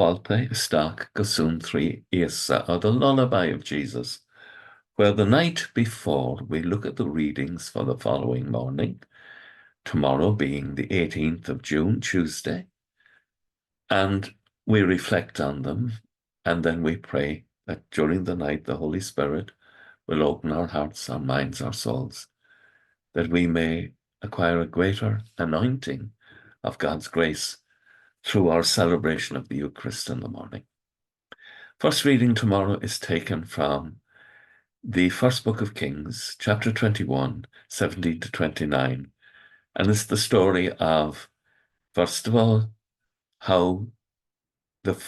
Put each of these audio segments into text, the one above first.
Fáilte isteach go Suantraí Íosa, or the Lullaby of Jesus, where the night before we look at the readings for the following morning, tomorrow being the 18th of June, Tuesday, and we reflect on them, and then we pray that during the night the Holy Spirit will open our hearts, our minds, our souls, that we may acquire a greater anointing of God's grace through our celebration of the Eucharist in the morning. First reading tomorrow is taken from the first book of Kings, chapter 21, 17 to 29. And it's the story of, first of all, how the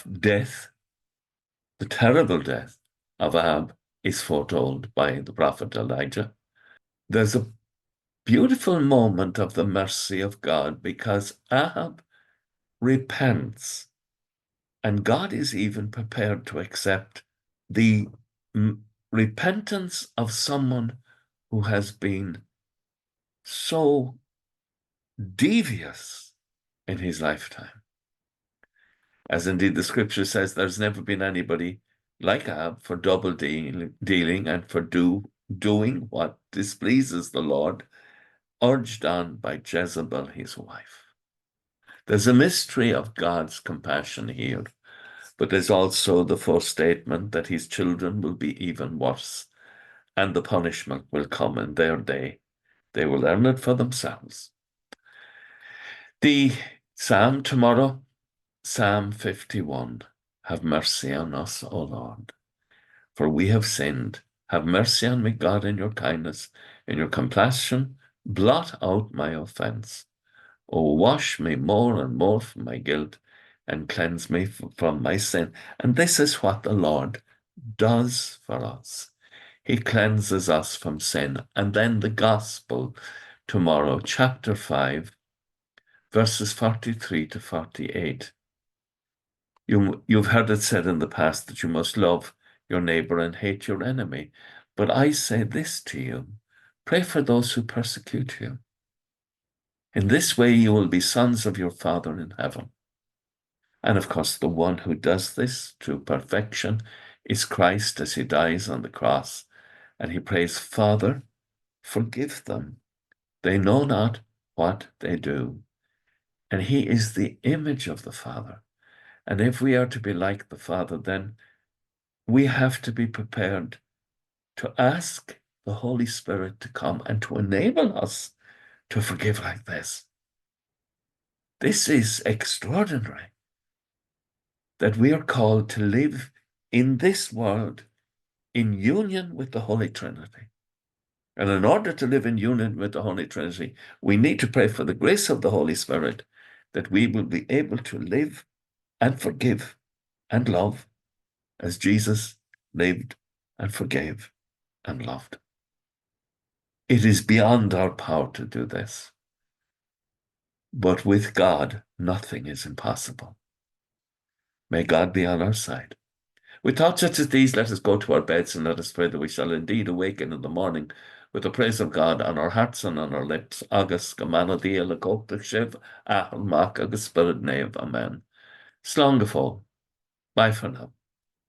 terrible death of Ahab is foretold by the prophet Elijah. There's a beautiful moment of the mercy of God because Ahab repents, and God is even prepared to accept the repentance of someone who has been so devious in his lifetime. As indeed the scripture says, there's never been anybody like Ahab for double dealing and for doing what displeases the Lord, urged on by Jezebel, his wife. There's a mystery of God's compassion here, but there's also the full statement that his children will be even worse, and the punishment will come in their day. They will earn it for themselves. The psalm tomorrow, Psalm 51, have mercy on us, O Lord, for we have sinned. Have mercy on me, God, in your kindness, in your compassion, blot out my offense. O wash me more and more from my guilt and cleanse me from my sin. And this is what the Lord does for us. He cleanses us from sin. And then the gospel tomorrow, chapter 5, verses 43 to 48. You've heard it said in the past that you must love your neighbor and hate your enemy. But I say this to you, pray for those who persecute you. In this way you will be sons of your Father in heaven. And of course, the one who does this to perfection is Christ as he dies on the cross. And he prays, Father, forgive them. They know not what they do. And he is the image of the Father. And if we are to be like the Father, then we have to be prepared to ask the Holy Spirit to come and to enable us to forgive like this. This is extraordinary, that we are called to live in this world in union with the Holy Trinity. And in order to live in union with the Holy Trinity, we need to pray for the grace of the Holy Spirit, that we will be able to live and forgive and love as Jesus lived and forgave and loved. It is beyond our power to do this. But with God, nothing is impossible. May God be on our side. With thoughts such as these, let us go to our beds and let us pray that we shall indeed awaken in the morning with the praise of God on our hearts and on our lips. Agus gamanadia lagokta shiv ahal mak agus spirit nave. Amen. Slán go fóill. Bye for now.